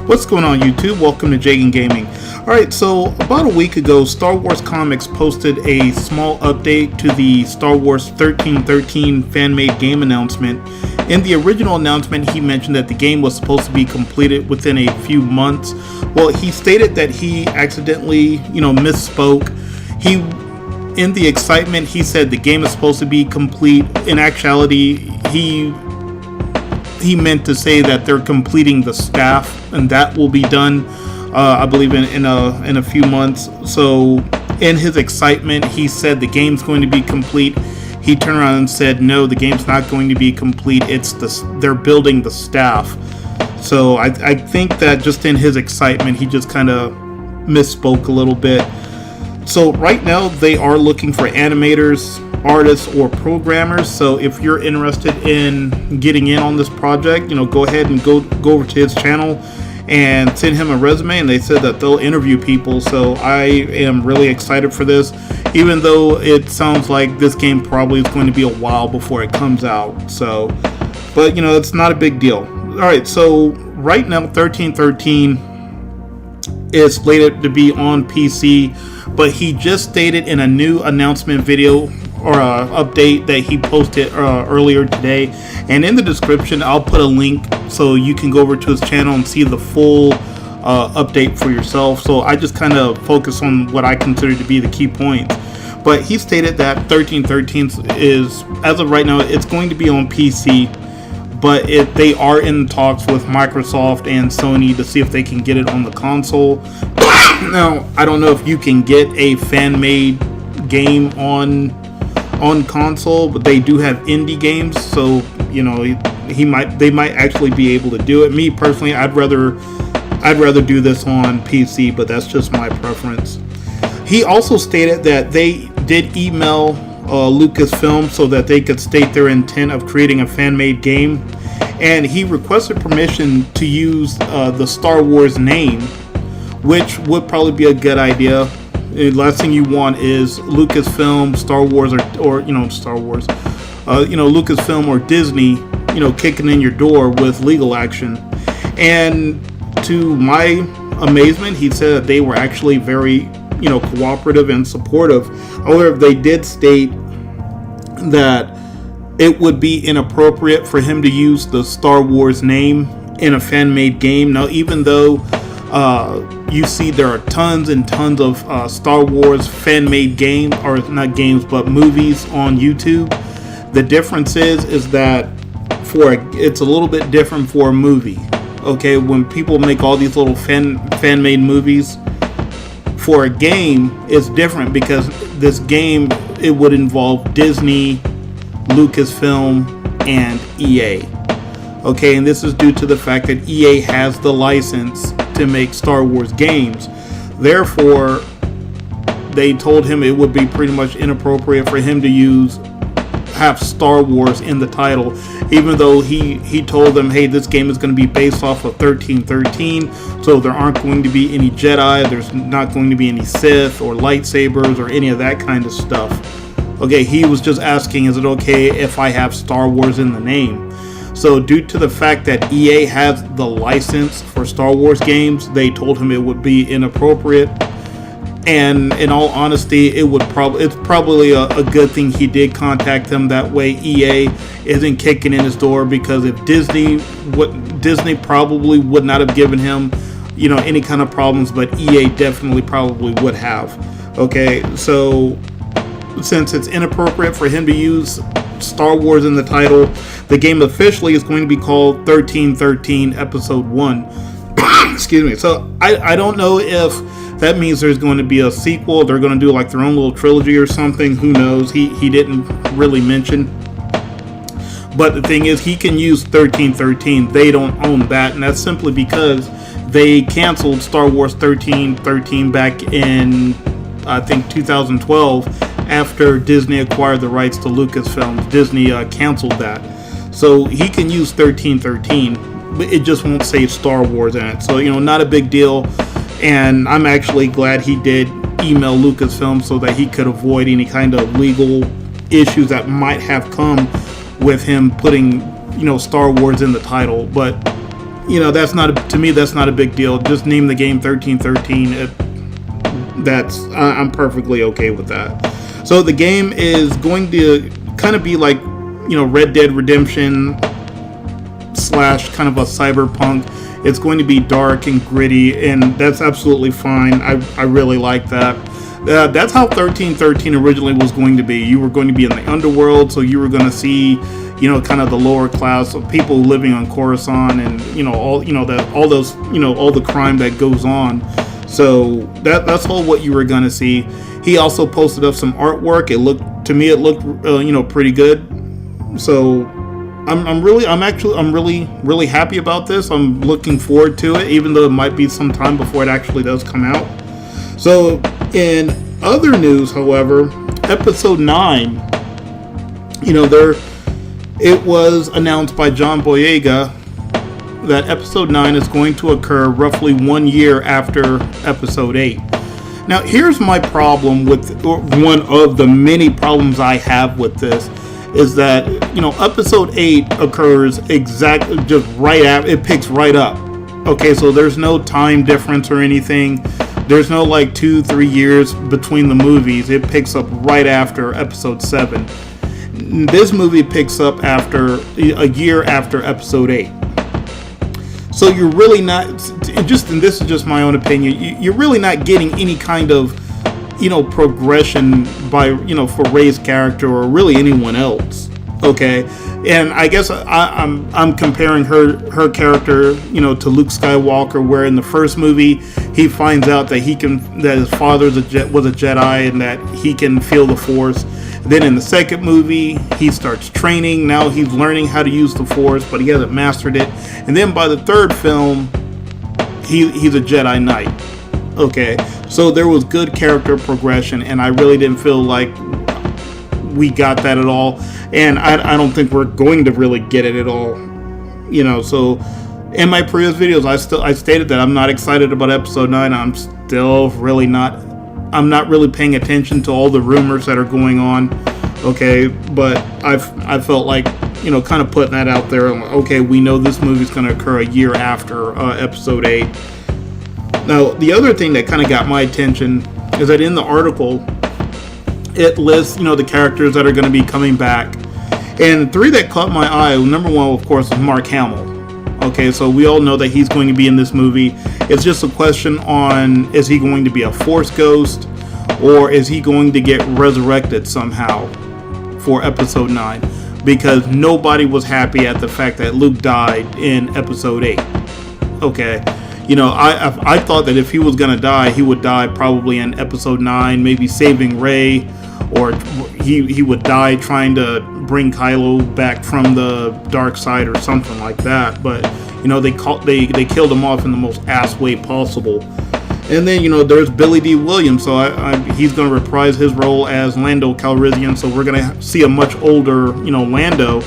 What's going on, YouTube? Welcome to Jagan Gaming. Alright, so about a week ago, Star Wars Comics posted a small update to the Star Wars 1313 fan-made game announcement. In the original announcement, he mentioned that the game was supposed to be completed within a few months. Well, he stated that he accidentally, misspoke. In the excitement, he said the game is supposed to be complete. In actuality, he meant to say that they're completing the staff, and that will be done, I believe, in a few months. So, in his excitement, he said the game's going to be complete. He turned around and said, "No, the game's not going to be complete. They're building the staff." So, I think that just in his excitement, he just kind of misspoke a little bit. So, right now, they are looking for animators, artists, or programmers. So if you're interested in getting in on this project, go ahead and go over to his channel and send him a resume, and they said that they'll interview people. So I am really excited for this, even though it sounds like this game probably is going to be a while before it comes out. So, but it's not a big deal. All right, so right now 1313 is slated to be on PC, but he just stated in a new announcement video or update that he posted earlier today, and in the description I'll put a link so you can go over to his channel and see the full update for yourself. So I just kind of focus on what I consider to be the key points. But he stated that 1313 is, as of right now, it's going to be on PC, but they are in talks with Microsoft and Sony to see if they can get it on the console. Now, I don't know if you can get a fan-made game on console, but they do have indie games, so they might actually be able to do it. Me personally, I'd rather do this on PC, but that's just my preference. He also stated that they did email Lucasfilm so that they could state their intent of creating a fan-made game, and he requested permission to use the Star Wars name, which would probably be a good idea. The last thing you want is Lucasfilm, Star Wars, or Star Wars, Lucasfilm or Disney, kicking in your door with legal action. And to my amazement, he said that they were actually very, cooperative and supportive. However, they did state that it would be inappropriate for him to use the Star Wars name in a fan-made game. Now, even though you see there are tons and tons of Star Wars fan-made games, or not games, but movies on YouTube, the difference is that it's a little bit different for a movie. Okay, when people make all these little fan-made movies, for a game, it's different, because this game, it would involve Disney, Lucasfilm, and EA. Okay, and this is due to the fact that EA has the license to make Star Wars games. Therefore, they told him it would be pretty much inappropriate for him to have Star Wars in the title, even though he told them, hey, this game is going to be based off of 1313, so there aren't going to be any Jedi, there's not going to be any Sith or lightsabers or any of that kind of stuff. Okay, he was just asking, is it okay if I have Star Wars in the name? So due to the fact that EA has the license for Star Wars games, they told him it would be inappropriate. And in all honesty, it's probably a good thing he did contact them. That way EA isn't kicking in his door, because if Disney probably would not have given him, any kind of problems, but EA definitely probably would have. Okay, so since it's inappropriate for him to use Star Wars in the title, the game officially is going to be called 1313 Episode 1. Excuse me. So I don't know if that means there's going to be a sequel. They're going to do like their own little trilogy or something. Who knows? He didn't really mention. But the thing is, he can use 1313. They don't own that, and that's simply because they canceled Star Wars 1313 back in, I think, 2012, after Disney acquired the rights to Lucasfilm. Disney canceled that. So he can use 1313, but it just won't say Star Wars in it. So, not a big deal. And I'm actually glad he did email Lucasfilm so that he could avoid any kind of legal issues that might have come with him putting, Star Wars in the title. But that's not to me. That's not a big deal. Just name the game 1313. I'm perfectly okay with that. So the game is going to kind of be like, Red Dead Redemption / kind of a cyberpunk. It's going to be dark and gritty, and that's absolutely fine. I really like that. That's how 1313 originally was going to be. You were going to be in the underworld, so you were going to see, kind of the lower class of people living on Coruscant, and all the crime that goes on. So that's all what you were going to see. He also posted up some artwork. It looked pretty good. So I'm really happy about this. I'm looking forward to it, even though it might be some time before it actually does come out. So in other news, however, episode 9, it was announced by John Boyega that episode 9 is going to occur roughly 1 year after episode 8. Now, here's my problem with, or one of the many problems I have with this, is that, episode 8 occurs exactly just right after, it picks right up. Okay, so there's no time difference or anything. There's no 2-3 years between the movies. It picks up right after episode 7. This movie picks up after a year after episode 8. So you're really not, and this is just my own opinion, you're really not getting any kind of, progression by, for Rey's character or really anyone else. Okay, and I guess I'm comparing her character, to Luke Skywalker, where in the first movie he finds out that his father was a Jedi and that he can feel the Force. Then in the second movie, he starts training. Now he's learning how to use the Force, but he hasn't mastered it. And then by the third film, he's a Jedi Knight. Okay, so there was good character progression, and I really didn't feel like we got that at all. And I don't think we're going to really get it at all. So in my previous videos, I stated that I'm not excited about episode 9. I'm not really paying attention to all the rumors that are going on, okay, but I felt like, kind of putting that out there. Okay, we know this movie's going to occur a year after episode 8. Now, the other thing that kind of got my attention is that in the article, it lists, the characters that are going to be coming back. And 3 that caught my eye, number 1, of course, is Mark Hamill. Okay, so we all know that he's going to be in this movie. It's just a question on, is he going to be a Force ghost, or is he going to get resurrected somehow for episode 9? Because nobody was happy at the fact that Luke died in episode 8. Okay, I thought that if he was going to die, he would die probably in episode 9, maybe saving Rey, or he would die trying to bring Kylo back from the dark side or something like that. But they killed him off in the most ass way possible. And then there's Billy D. Williams, so he's going to reprise his role as Lando Calrissian. So we're going to see a much older Lando.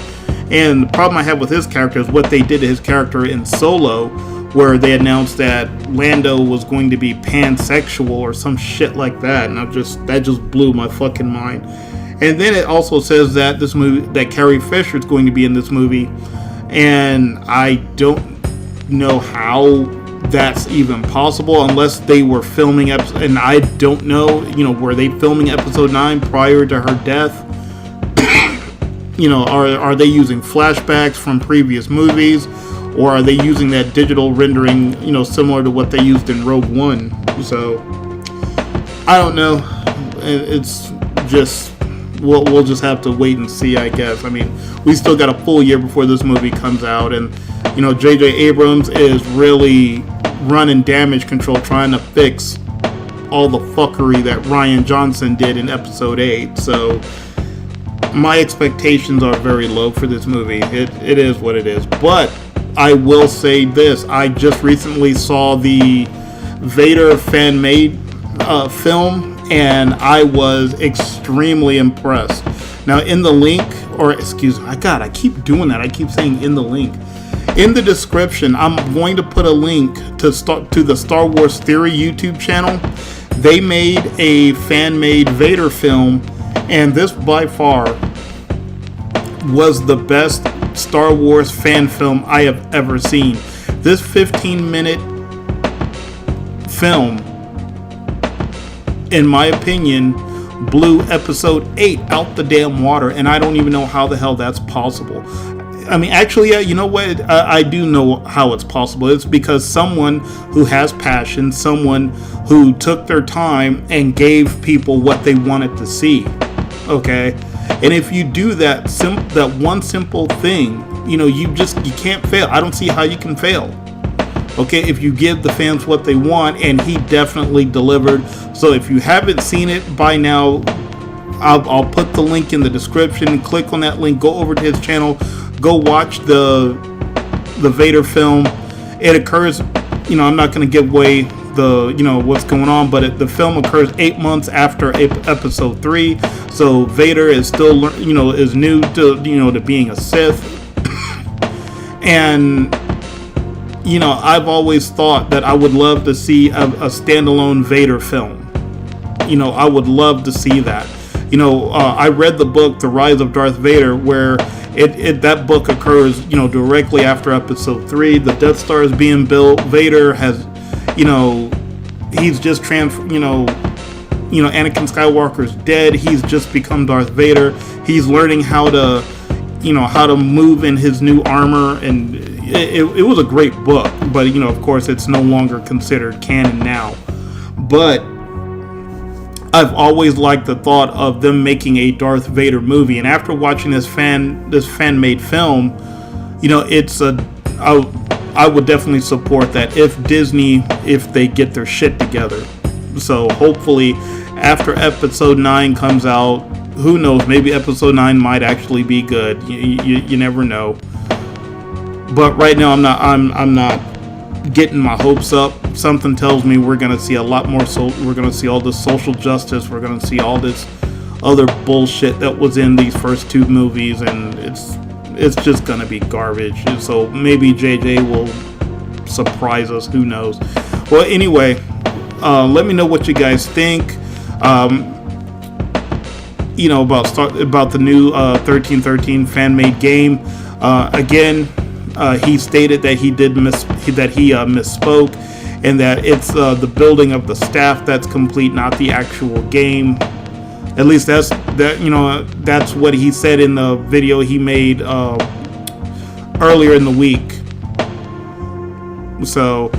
And the problem I have with his character is what they did to his character in Solo, where they announced that Lando was going to be pansexual or some shit like that, and that just blew my fucking mind. And then it also says that that Carrie Fisher is going to be in this movie, and I don't know how that's even possible unless they were filming and I don't know, were they filming episode 9 prior to her death? Are they using flashbacks from previous movies? Or are they using that digital rendering, similar to what they used in Rogue One? So, I don't know. It's just, we'll just have to wait and see, I guess. I mean, we still got a full year before this movie comes out. And, J.J. Abrams is really running damage control, trying to fix all the fuckery that Rian Johnson did in episode 8. So, my expectations are very low for this movie. It is what it is. But I will say this, I just recently saw the Vader fan-made film, and I was extremely impressed. Now, in the link, I keep doing that, I keep saying in the link. In the description, I'm going to put a link to the Star Wars Theory YouTube channel. They made a fan-made Vader film, and this by far was the best Star Wars fan film I have ever seen. This 15-minute film, in my opinion, blew episode 8 out the damn water, and I don't even know how the hell that's possible. I mean, actually, you know what? I do know how it's possible. It's because someone who has passion, someone who took their time and gave people what they wanted to see. Okay? And if you do that one simple thing, you know, you can't fail. I don't see how you can fail. Okay, if you give the fans what they want, and he definitely delivered. So if you haven't seen it by now, I'll put the link in the description. Click on that link. Go over to his channel. Go watch the Vader film. It occurs, you know, I'm not going to give away what's going on, but the film occurs 8 months after episode 3. So Vader is still, is new to, to being a Sith. And, I've always thought that I would love to see a standalone Vader film. I would love to see that. I read the book, The Rise of Darth Vader, where that book occurs, directly after episode 3. The Death Star is being built. Vader has, he's just Anakin Skywalker's dead. He's just become Darth Vader. He's learning how to move in his new armor, and it was a great book, but of course it's no longer considered canon now. But I've always liked the thought of them making a Darth Vader movie, and after watching this fan-made film, I would definitely support that if they get their shit together. So hopefully after episode 9 comes out, who knows, maybe episode 9 might actually be good. You never know. But right now I'm not getting my hopes up. Something tells me we're gonna see a lot more. We're gonna see all this social justice. We're gonna see all this other bullshit that was in these first 2 movies, and it's just gonna be garbage. So maybe JJ will surprise us. Who knows? Well, anyway, let me know what you guys think. About the new 1313 fan-made game. Again, he stated that he misspoke, and that it's the building of the staff that's complete, not the actual game. At least that's what he said in the video he made earlier in the week. So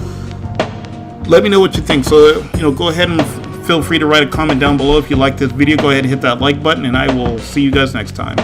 let me know what you think. So go ahead and feel free to write a comment down below if you like this video. Go ahead and hit that like button, and I will see you guys next time.